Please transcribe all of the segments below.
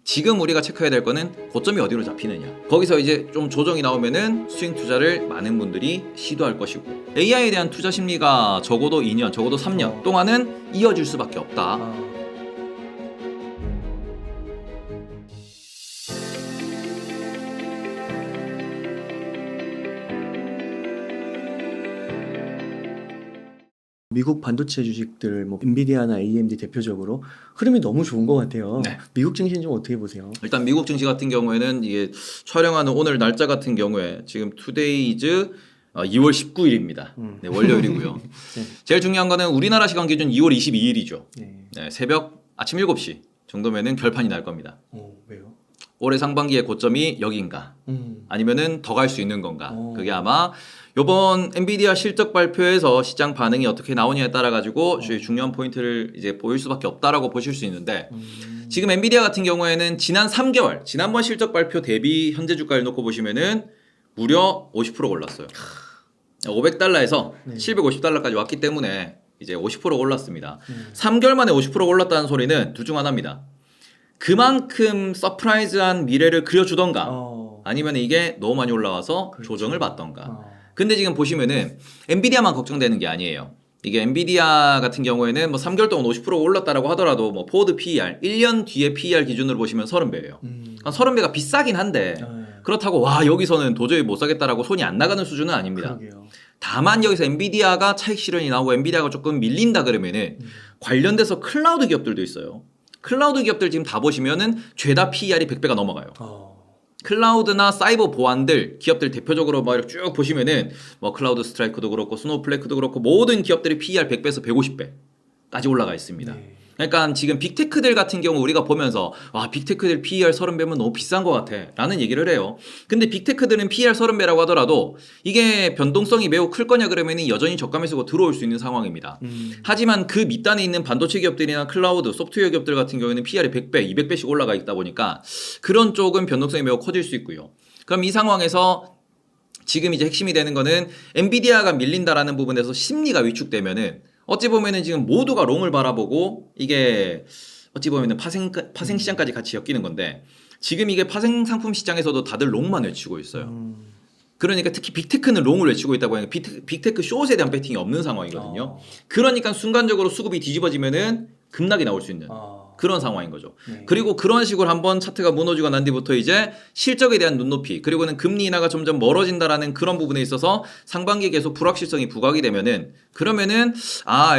지금 우리가 체크해야 될 거는 고점이 어디로 잡히느냐. 거기서 이제 좀 조정이 나오면은 스윙 투자를 많은 분들이 시도할 것이고, AI에 대한 투자 심리가 적어도 2년, 적어도 3년 동안은 이어질 수밖에 없다. 미국 반도체 주식들, 뭐 엔비디아나 AMD 대표적으로 흐름이 너무 좋은 것 같아요. 네. 미국 증시는 좀 어떻게 보세요? 일단 미국 증시 같은 경우에는 이게 촬영하는 오늘 날짜 같은 경우에 지금 투데이즈 2월 19일입니다. 네, 월요일이고요. 네. 제일 중요한 거는 우리나라 시간 기준 2월 22일이죠. 네. 네, 새벽 아침 7시 정도면은 결판이 날 겁니다. 왜요? 올해 상반기의 고점이 여기인가? 아니면은 더 갈 수 있는 건가? 그게 아마 요번 엔비디아 실적 발표에서 시장 반응이 어떻게 나오냐에 따라 가지고 중요한 포인트를 이제 보일 수밖에 없다라고 보실 수 있는데, 지금 엔비디아 같은 경우에는 지난 3개월 지난번 실적 발표 대비 현재 주가를 놓고 보시면은 무려 50% 올랐어요. 500달러에서 네. 750달러까지 왔기 때문에 이제 50% 올랐습니다. 3개월 만에 50% 올랐다는 소리는 둘 중 하나입니다. 그만큼 서프라이즈한 미래를 그려주던가 아니면 이게 너무 많이 올라와서 그렇죠. 조정을 받던가. 근데 지금 보시면은 엔비디아만 걱정되는 게 아니에요. 이게 엔비디아 같은 경우에는 뭐 3개월 동안 50% 올랐다라고 하더라도 뭐 포워드 PER 1년 뒤에 PER 기준으로 보시면 30배예요. 30배가 비싸긴 한데 그렇다고 와 여기서는 도저히 못 사겠다라고 손이 안 나가는 수준은 아닙니다. 그러게요. 다만 여기서 엔비디아가 차익 실현이 나오고 엔비디아가 조금 밀린다 그러면은 관련돼서 클라우드 기업들도 있어요. 클라우드 기업들 지금 다 보시면은 죄다 PER이 100배가 넘어가요. 클라우드나 사이버 보안들 기업들 대표적으로 막 이렇게 쭉 보시면은 뭐 클라우드 스트라이크도 그렇고 스노우플레이크도 그렇고 모든 기업들이 PER 100배에서 150배까지 올라가 있습니다. 네. 그러니까 지금 빅테크들 같은 경우 우리가 보면서 와 빅테크들 PER 30배면 너무 비싼 것 같아 라는 얘기를 해요. 근데 빅테크들은 PER 30배라고 하더라도 이게 변동성이 매우 클 거냐 그러면 여전히 저가에 쓰고 들어올 수 있는 상황입니다. 하지만 그 밑단에 있는 반도체 기업들이나 클라우드, 소프트웨어 기업들 같은 경우에는 PER이 100배, 200배씩 올라가 있다 보니까 그런 쪽은 변동성이 매우 커질 수 있고요. 그럼 이 상황에서 지금 이제 핵심이 되는 거는 엔비디아가 밀린다라는 부분에서 심리가 위축되면은 어찌 보면은 지금 모두가 롱을 바라보고 이게 어찌 보면은 파생 시장까지 같이 엮이는 건데, 지금 이게 파생 상품 시장에서도 다들 롱만 외치고 있어요. 그러니까 특히 빅테크는 롱을 외치고 있다고 하니까 빅테크 숏에 대한 배팅이 없는 상황이거든요. 그러니까 순간적으로 수급이 뒤집어지면은 급락이 나올 수 있는 그런 상황인 거죠. 네. 그리고 그런 식으로 한번 차트가 무너지고 난 뒤부터 이제 실적에 대한 눈높이, 그리고는 금리 인하가 점점 멀어진다라는 그런 부분에 있어서 상반기에 계속 불확실성이 부각이 되면은, 그러면은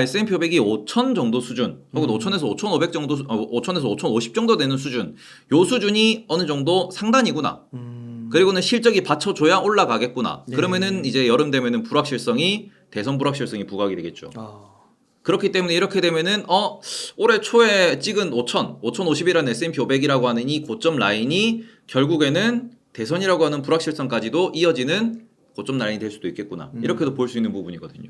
S&P 500이 5,000 정도 수준 혹은 5,000에서 5,500 정도 5,000에서 5,050 정도 되는 수준, 요 수준이 어느 정도 상단이구나. 그리고는 실적이 받쳐줘야 올라가겠구나. 네. 그러면은 이제 여름 되면은 불확실성이, 대선 불확실성이 부각이 되겠죠. 그렇기 때문에 이렇게 되면은 올해 초에 찍은 5,050이라는 S&P 500이라고 하는 이 고점 라인이 결국에는 대선이라고 하는 불확실성까지도 이어지는 고점 라인이 될 수도 있겠구나. 이렇게도 볼 수 있는 부분이거든요.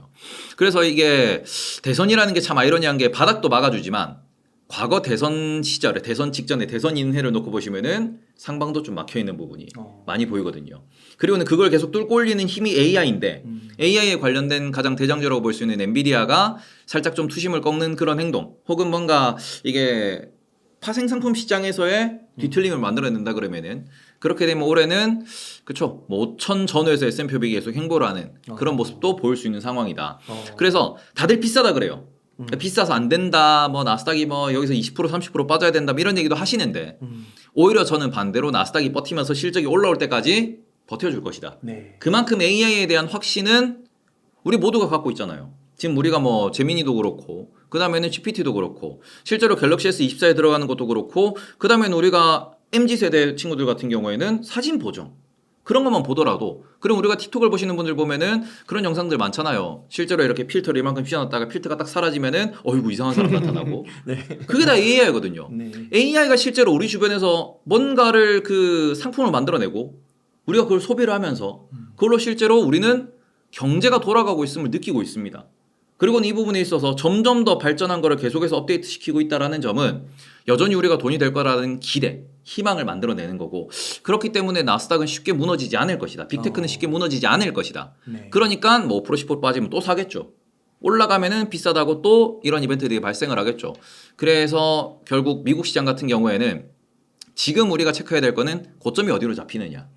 그래서 이게 대선이라는 게 참 아이러니한 게 바닥도 막아주지만 과거 대선 시절에, 대선 직전에 대선 인해를 놓고 보시면은 상방도 좀 막혀 있는 부분이 많이 보이거든요. 그리고는 그걸 계속 뚫고 올리는 힘이 AI인데 AI에 관련된 가장 대장주라고 볼 수 있는 엔비디아가 살짝 좀 투심을 꺾는 그런 행동, 혹은 뭔가 이게 파생 상품 시장에서의 뒤틀림을 만들어낸다 그러면은, 그렇게 되면 올해는 그쵸, 뭐 5,000 전후에서 S&P 500이 계속 행보를 하는 그런 모습도 보일 수 있는 상황이다. 그래서 다들 비싸다 그래요. 비싸서 안 된다, 뭐 나스닥이 뭐 여기서 20% 30% 빠져야 된다, 뭐 이런 얘기도 하시는데 오히려 저는 반대로 나스닥이 버티면서 실적이 올라올 때까지 버텨줄 것이다. 네. 그만큼 AI에 대한 확신은 우리 모두가 갖고 있잖아요. 지금 우리가 뭐 제미니도 그렇고, 그 다음에는 GPT도 그렇고, 실제로 갤럭시 S24에 들어가는 것도 그렇고, 그 다음에는 우리가 MZ세대 친구들 같은 경우에는 사진 보정, 그런 것만 보더라도, 그럼 우리가 틱톡을 보시는 분들 보면은 그런 영상들 많잖아요. 실제로 이렇게 필터를 이만큼 휘어놨다가 필터가 딱 사라지면은 어이구 이상한 사람 나타나고. 네. 그게 다 AI거든요. 네. AI가 실제로 우리 주변에서 뭔가를 그 상품을 만들어내고 우리가 그걸 소비를 하면서 그걸로 실제로 우리는 경제가 돌아가고 있음을 느끼고 있습니다. 그리고 이 부분에 있어서 점점 더 발전한 거를 계속해서 업데이트 시키고 있다는 점은 여전히 우리가 돈이 될 거라는 기대, 희망을 만들어내는 거고, 그렇기 때문에 나스닥은 쉽게 무너지지 않을 것이다. 빅테크는 쉽게 무너지지 않을 것이다. 네. 그러니까 뭐 5% 10% 빠지면 또 사겠죠. 올라가면은 비싸다고 또 이런 이벤트들이 발생을 하겠죠. 그래서 결국 미국 시장 같은 경우에는 지금 우리가 체크해야 될 거는 고점이 어디로 잡히느냐.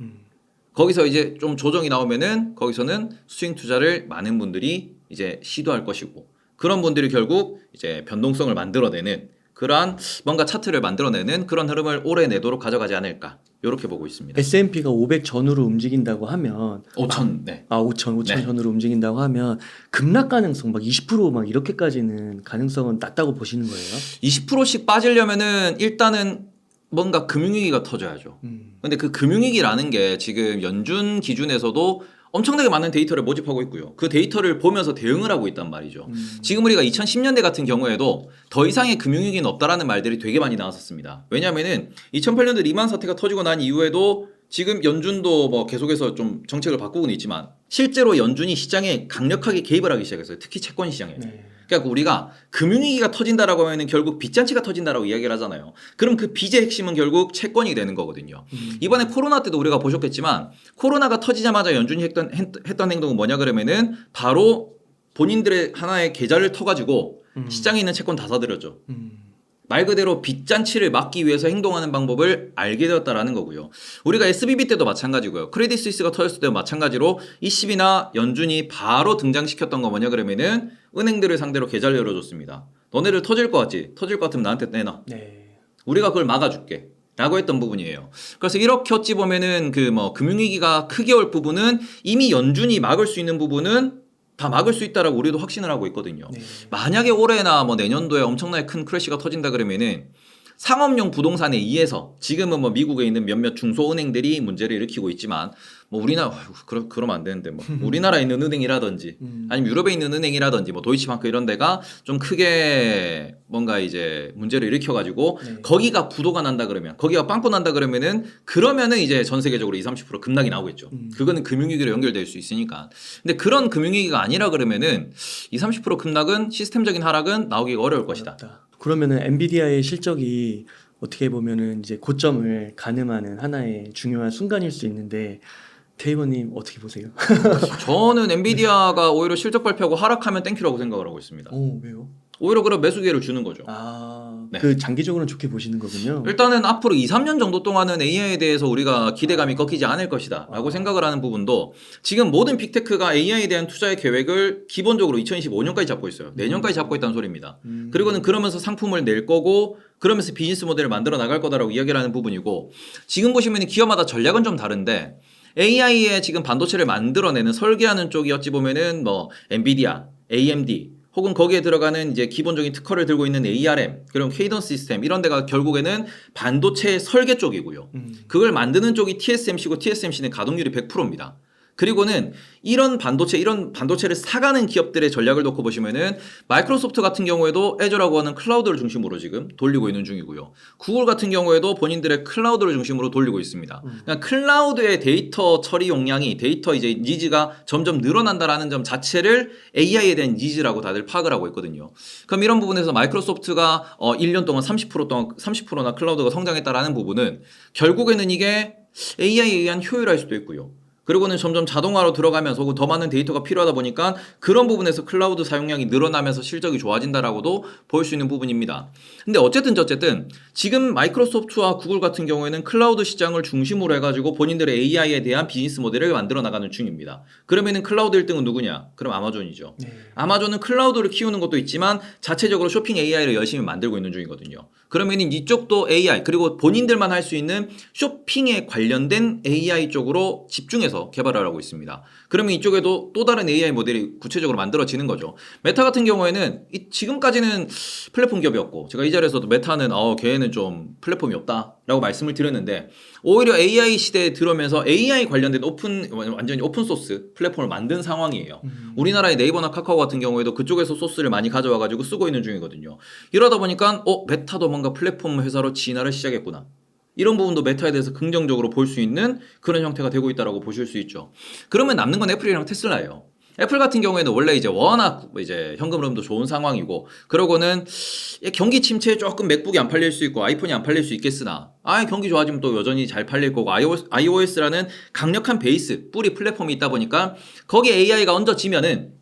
거기서 이제 좀 조정이 나오면은 거기서는 스윙 투자를 많은 분들이 이제 시도할 것이고 그런 분들이 결국 이제 변동성을 만들어내는 그러한 뭔가 차트를 만들어내는 그런 흐름을 올해 내도록 가져가지 않을까 이렇게 보고 있습니다. S&P가 500 전후로 움직인다고 하면 5천 네. 5천 네. 전후로 움직인다고 하면 급락 가능성 막 20%막 이렇게까지는 가능성은 낮다고 보시는 거예요? 20%씩 빠지려면은 일단은 뭔가 금융위기가 터져야죠. 근데 그 금융위기라는 게 지금 연준 기준에서도 엄청나게 많은 데이터를 모집하고 있고요. 그 데이터를 보면서 대응을 하고 있단 말이죠. 지금 우리가 2010년대 같은 경우에도 더 이상의 금융위기는 없다라는 말들이 되게 많이 나왔었습니다. 왜냐하면은 2008년도 리만 사태가 터지고 난 이후에도 지금 연준도 뭐 계속해서 좀 정책을 바꾸고는 있지만 실제로 연준이 시장에 강력하게 개입을 하기 시작했어요. 특히 채권 시장에. 네. 그러니까 우리가 금융위기가 터진다라고 하면은 결국 빚잔치가 터진다라고 이야기를 하잖아요. 그럼 그 빚의 핵심은 결국 채권이 되는 거거든요. 이번에 코로나 때도 우리가 보셨겠지만 코로나가 터지자마자 연준이 했던 행동은 뭐냐 그러면은 바로 본인들의 하나의 계좌를 터가지고 시장에 있는 채권 다 사들였죠. 말 그대로 빚잔치를 막기 위해서 행동하는 방법을 알게 되었다라는 거고요. 우리가 SBB 때도 마찬가지고요. 크레딧 스위스가 터졌을 때도 마찬가지로 ECB나 연준이 바로 등장시켰던 거 뭐냐 그러면은 은행들을 상대로 계좌를 열어줬습니다. 너네들 터질 것 같지? 터질 것 같으면 나한테 내놔. 네. 우리가 그걸 막아줄게. 라고 했던 부분이에요. 그래서 이렇게 어찌 보면은 그 뭐 금융위기가 크게 올 부분은 이미 연준이 막을 수 있는 부분은 다 막을 수 있다라고 우리도 확신을 하고 있거든요. 네. 만약에 올해나 뭐 내년도에 엄청나게 큰 크래시가 터진다 그러면은 상업용 부동산에 의해서 지금은 뭐 미국에 있는 몇몇 중소은행들이 문제를 일으키고 있지만 뭐 우리나라 그러면 안 되는데 뭐 우리나라에 있는 은행이라든지 아니면 유럽에 있는 은행이라든지 뭐 도이치방크 이런 데가 좀 크게 뭔가 이제 문제를 일으켜 가지고 네. 거기가 부도가 난다 그러면 거기가 빵꾸 난다 그러면은 이제 전 세계적으로 20-30% 급락이 나오겠죠. 그거는 금융위기로 연결될 수 있으니까. 근데 그런 금융위기가 아니라 그러면은 20-30% 급락은 시스템적인 하락은 나오기가 어려울 것이다. 그러면은 엔비디아의 실적이 어떻게 보면은 이제 고점을 가늠하는 하나의 중요한 순간일 수 있는데 테이버님 어떻게 보세요? 저는 엔비디아가 오히려 실적 발표하고 하락하면 땡큐라고 생각을 하고 있습니다. 왜요? 오히려 그런 매수 기회를 주는 거죠. 네. 그 장기적으로는 좋게 보시는 거군요. 일단은 앞으로 2-3년 정도 동안은 AI에 대해서 우리가 기대감이 꺾이지 않을 것이다 라고 생각을 하는 부분도 지금 모든 빅테크가 AI에 대한 투자의 계획을 기본적으로 2025년까지 잡고 있어요. 내년까지 잡고 있다는 소리입니다. 그리고는 그러면서 상품을 낼 거고 그러면서 비즈니스 모델을 만들어 나갈 거다라고 이야기를 하는 부분이고 지금 보시면 기업마다 전략은 좀 다른데 AI에 지금 반도체를 만들어내는 설계하는 쪽이 어찌 보면은 뭐 엔비디아, AMD 혹은 거기에 들어가는 이제 기본적인 특허를 들고 있는 ARM, 그런 케이던스 시스템 이런 데가 결국에는 반도체 설계 쪽이고요. 그걸 만드는 쪽이 TSMC고 TSMC는 가동률이 100%입니다. 그리고는 이런 반도체를 사가는 기업들의 전략을 놓고 보시면은 마이크로소프트 같은 경우에도 애저라고 하는 클라우드를 중심으로 지금 돌리고 있는 중이고요. 구글 같은 경우에도 본인들의 클라우드를 중심으로 돌리고 있습니다. 그러니까 클라우드의 데이터 처리 용량이 데이터 이제 니즈가 점점 늘어난다라는 점 자체를 AI에 대한 니즈라고 다들 파악을 하고 있거든요. 그럼 이런 부분에서 마이크로소프트가 1년 동안 30%나 클라우드가 성장했다라는 부분은 결국에는 이게 AI에 의한 효율화일 수도 있고요. 그리고는 점점 자동화로 들어가면서 혹은 더 많은 데이터가 필요하다 보니까 그런 부분에서 클라우드 사용량이 늘어나면서 실적이 좋아진다라고도 볼 수 있는 부분입니다. 근데 어쨌든 지금 마이크로소프트와 구글 같은 경우에는 클라우드 시장을 중심으로 해가지고 본인들의 AI에 대한 비즈니스 모델을 만들어 나가는 중입니다. 그러면은 클라우드 1등은 누구냐? 그럼 아마존이죠. 네. 아마존은 클라우드를 키우는 것도 있지만 자체적으로 쇼핑 AI를 열심히 만들고 있는 중이거든요. 그러면은 이쪽도 AI 그리고 본인들만 할 수 있는 쇼핑에 관련된 AI 쪽으로 집중해서 개발을 하고 있습니다. 그러면 이쪽에도 또 다른 AI 모델이 구체적으로 만들어지는 거죠. 메타 같은 경우에는 지금까지는 플랫폼 기업이었고 제가 이 자리에서도 메타는 걔는 좀 플랫폼이 없다라고 말씀을 드렸는데 오히려 AI 시대에 들어오면서 AI 관련된 완전히 오픈소스 플랫폼을 만든 상황이에요. 우리나라의 네이버나 카카오 같은 경우에도 그쪽에서 소스를 많이 가져와가지고 쓰고 있는 중이거든요. 이러다 보니까 메타도 뭔가 플랫폼 회사로 진화를 시작했구나. 이런 부분도 메타에 대해서 긍정적으로 볼 수 있는 그런 형태가 되고 있다라고 보실 수 있죠. 그러면 남는 건 애플이랑 테슬라예요. 애플 같은 경우에는 원래 이제 워낙 이제 현금 흐름도 좋은 상황이고 그러고는 경기 침체에 조금 맥북이 안 팔릴 수 있고 아이폰이 안 팔릴 수 있겠으나 경기 좋아지면 또 여전히 잘 팔릴 거고 iOS라는 강력한 베이스 뿌리 플랫폼이 있다 보니까 거기에 AI가 얹어지면은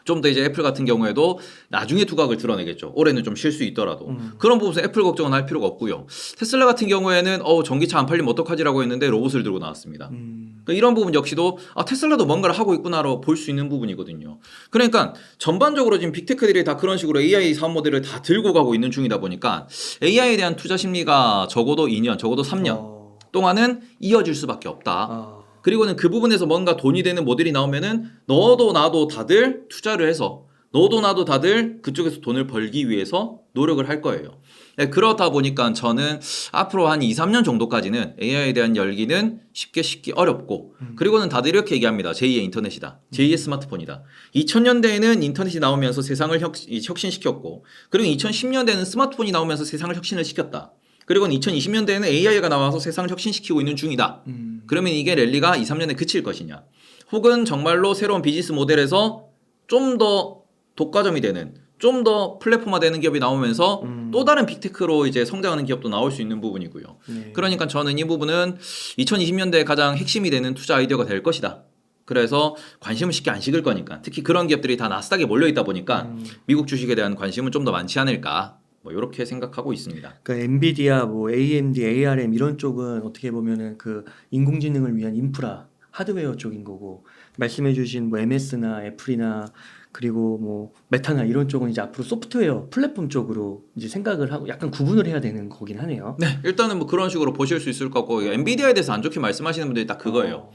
좀 더 이제 애플 같은 경우에도 나중에 두각을 드러내겠죠. 올해는 좀 쉴 수 있더라도. 그런 부분에서 애플 걱정은 할 필요가 없고요. 테슬라 같은 경우에는 전기차 안 팔리면 어떡하지라고 했는데 로봇을 들고 나왔습니다. 그러니까 이런 부분 역시도 테슬라도 뭔가를 하고 있구나로 볼 수 있는 부분이거든요. 그러니까 전반적으로 지금 빅테크들이 다 그런 식으로 AI 사업 모델을 다 들고 가고 있는 중이다 보니까 AI에 대한 투자 심리가 적어도 2년, 적어도 3년 동안은 이어질 수밖에 없다. 그리고는 그 부분에서 뭔가 돈이 되는 모델이 나오면은 너도 나도 다들 투자를 해서 너도 나도 다들 그쪽에서 돈을 벌기 위해서 노력을 할 거예요. 네, 그렇다 보니까 저는 앞으로 한 2, 3년 정도까지는 AI에 대한 열기는 쉽게 식기 어렵고 그리고는 다들 이렇게 얘기합니다. 제2의 인터넷이다. 제2의 스마트폰이다. 2000년대에는 인터넷이 나오면서 세상을 혁신시켰고 그리고 2010년대에는 스마트폰이 나오면서 세상을 혁신을 시켰다. 그리고 2020년대에는 AI가 나와서 세상을 혁신시키고 있는 중이다. 그러면 이게 랠리가 2, 3년에 그칠 것이냐. 혹은 정말로 새로운 비즈니스 모델에서 좀 더 독과점이 되는 좀 더 플랫폼화되는 기업이 나오면서 또 다른 빅테크로 이제 성장하는 기업도 나올 수 있는 부분이고요. 네. 그러니까 저는 이 부분은 2020년대에 가장 핵심이 되는 투자 아이디어가 될 것이다. 그래서 관심은 쉽게 안 식을 거니까 특히 그런 기업들이 다 나스닥에 몰려 있다 보니까 미국 주식에 대한 관심은 좀 더 많지 않을까. 뭐 이렇게 생각하고 있습니다. 그러니까 엔비디아, 뭐 AMD, ARM 이런 쪽은 어떻게 보면은 그 인공지능을 위한 인프라, 하드웨어 쪽인 거고 말씀해주신 뭐 MS나 애플이나 그리고 뭐 메타나 이런 쪽은 이제 앞으로 소프트웨어 플랫폼 쪽으로 이제 생각을 하고 약간 구분을 해야 되는 거긴 하네요. 네, 일단은 뭐 그런 식으로 보실 수 있을 것 같고 엔비디아에 대해서 안 좋게 말씀하시는 분들이 딱 그거예요.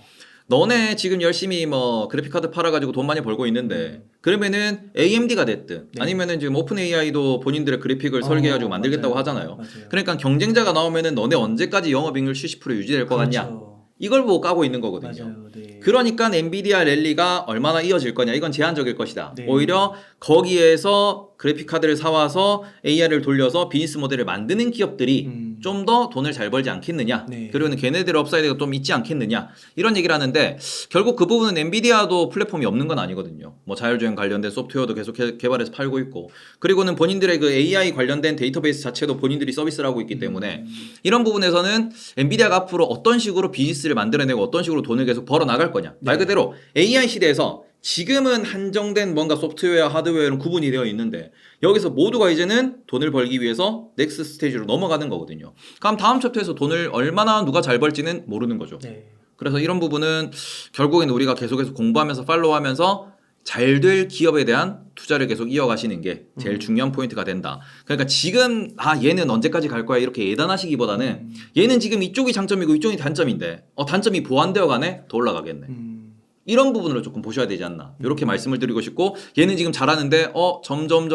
너네 지금 열심히 뭐 그래픽 카드 팔아가지고 돈 많이 벌고 있는데 그러면은 AMD가 됐든 네. 아니면은 지금 오픈 AI도 본인들의 그래픽을 설계해가지고 만들겠다고 맞아요. 하잖아요. 맞아요. 그러니까 경쟁자가 나오면은 너네 언제까지 영업이익률 70% 유지될 것 같냐? 그렇죠. 이걸 보고 까고 있는 거거든요. 맞아요. 네. 그러니까 엔비디아 랠리가 얼마나 이어질 거냐 이건 제한적일 것이다. 네. 오히려 거기에서 그래픽 카드를 사와서 AI를 돌려서 비즈니스 모델을 만드는 기업들이 좀 더 돈을 잘 벌지 않겠느냐. 네. 그리고는 걔네들의 업사이드가 좀 있지 않겠느냐. 이런 얘기를 하는데 결국 그 부분은 엔비디아도 플랫폼이 없는 건 아니거든요. 뭐 자율주행 관련된 소프트웨어도 계속 개발해서 팔고 있고 그리고는 본인들의 그 AI 관련된 데이터베이스 자체도 본인들이 서비스를 하고 있기 때문에 이런 부분에서는 엔비디아가 앞으로 어떤 식으로 비즈니스를 만들어내고 어떤 식으로 돈을 계속 벌어 나갈 거냐. 말 그대로 AI 시대에서 지금은 한정된 뭔가 소프트웨어, 하드웨어는 구분이 되어 있는데 여기서 모두가 이제는 돈을 벌기 위해서 넥스트 스테이지로 넘어가는 거거든요. 그럼 다음 챕터에서 돈을 얼마나 누가 잘 벌지는 모르는 거죠. 네. 그래서 이런 부분은 결국에는 우리가 계속해서 공부하면서 팔로우하면서 잘 될 기업에 대한 투자를 계속 이어가시는 게 제일 중요한 포인트가 된다. 그러니까 지금 얘는 언제까지 갈 거야 이렇게 예단하시기보다는 얘는 지금 이쪽이 장점이고 이쪽이 단점인데 단점이 보완되어 가네 더 올라가겠네. 이런 부분으로 조금 보셔야 되지 않나 이렇게 말씀을 드리고 싶고 얘는 지금 잘하는데 점점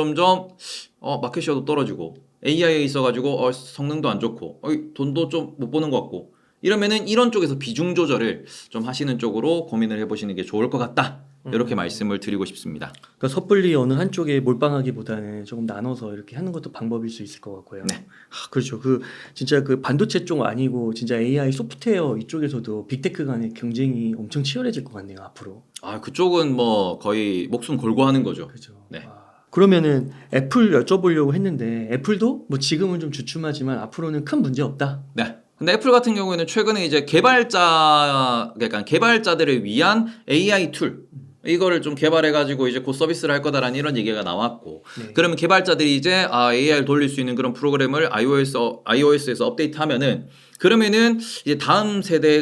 마켓시어도 떨어지고 AI에 있어가지고 성능도 안 좋고 돈도 좀 못 버는 것 같고 이러면은 이런 쪽에서 비중 조절을 좀 하시는 쪽으로 고민을 해보시는 게 좋을 것 같다 이렇게 말씀을 드리고 싶습니다. 그러니까 섣불리 어느 한쪽에 몰빵하기보다는 조금 나눠서 이렇게 하는 것도 방법일 수 있을 것 같고요. 네. 그렇죠. 그 진짜 그 반도체 쪽 아니고 진짜 AI 소프트웨어 이쪽에서도 빅테크 간의 경쟁이 엄청 치열해질 것 같네요. 앞으로. 그쪽은 뭐 거의 목숨 걸고 하는 거죠. 그렇죠. 네. 그러면은 애플 여쭤보려고 했는데 애플도 뭐 지금은 좀 주춤하지만 앞으로는 큰 문제 없다. 네. 근데 애플 같은 경우에는 최근에 이제 그러니까 개발자들을 위한 AI 툴 이거를 좀 개발해가지고 이제 곧 서비스를 할 거다라는 이런 얘기가 나왔고 네. 그러면 개발자들이 이제 AI를 돌릴 수 있는 그런 프로그램을 iOS에서 업데이트하면은 그러면은 이제 다음 세대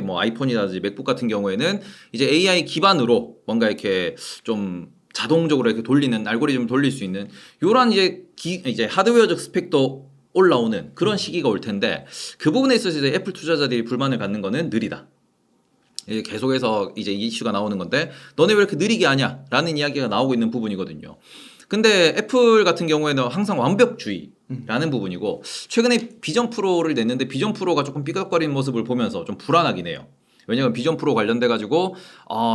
뭐 아이폰이라든지 맥북 같은 경우에는 이제 AI 기반으로 뭔가 이렇게 좀 자동적으로 이렇게 돌리는 알고리즘을 돌릴 수 있는 요런 이제 하드웨어적 스펙도 올라오는 그런 시기가 올 텐데 그 부분에 있어서 이제 애플 투자자들이 불만을 갖는 거는 느리다. 계속해서 이제 이슈가 나오는 건데 너네 왜 이렇게 느리게 하냐라는 이야기가 나오고 있는 부분이거든요. 근데 애플 같은 경우에는 항상 완벽주의라는 부분이고 최근에 비전 프로를 냈는데 비전 프로가 조금 삐걱거리는 모습을 보면서 좀 불안하긴 해요. 왜냐면 비전 프로 관련돼 가지고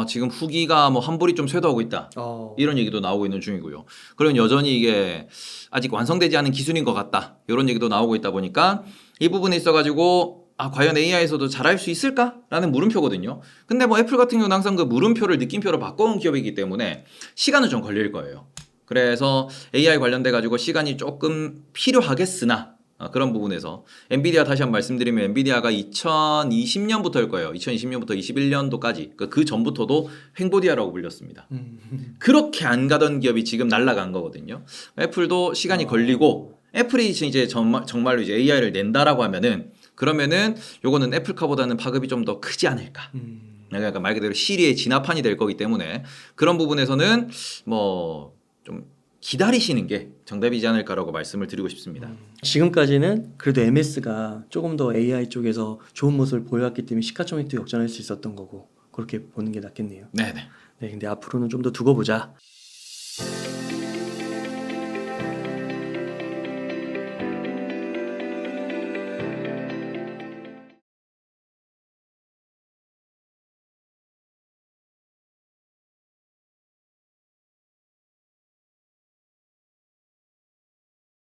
지금 후기가 뭐 환불이 좀 쇄도하고 있다 이런 얘기도 나오고 있는 중이고요. 그리고 여전히 이게 아직 완성되지 않은 기술인 것 같다 이런 얘기도 나오고 있다 보니까 이 부분에 있어 가지고 과연 AI에서도 잘할 수 있을까라는 물음표거든요. 근데 뭐 애플 같은 경우는 항상 그 물음표를 느낌표로 바꿔온 기업이기 때문에 시간은 좀 걸릴 거예요. 그래서 AI 관련돼 가지고 시간이 조금 필요하겠으나 그런 부분에서 엔비디아 다시 한번 말씀드리면 엔비디아가 2020년부터일 거예요. 2020년부터 21년도까지 그 전부터도 횡보디아라고 불렸습니다. 그렇게 안 가던 기업이 지금 날아간 거거든요. 애플도 시간이 걸리고 애플이 이제 정말로 이제 AI를 낸다라고 하면은 그러면은 요거는 애플카보다는 파급이 좀 더 크지 않을까. 그러니까 말 그대로 시리의 진화판이 될 거기 때문에 그런 부분에서는 뭐 좀 기다리시는 게 정답이지 않을까라고 말씀을 드리고 싶습니다. 지금까지는 그래도 MS가 조금 더 AI 쪽에서 좋은 모습을 보여왔기 때문에 시가총액도 역전할 수 있었던 거고 그렇게 보는 게 낫겠네요. 네네. 네, 근데 앞으로는 좀 더 두고 보자.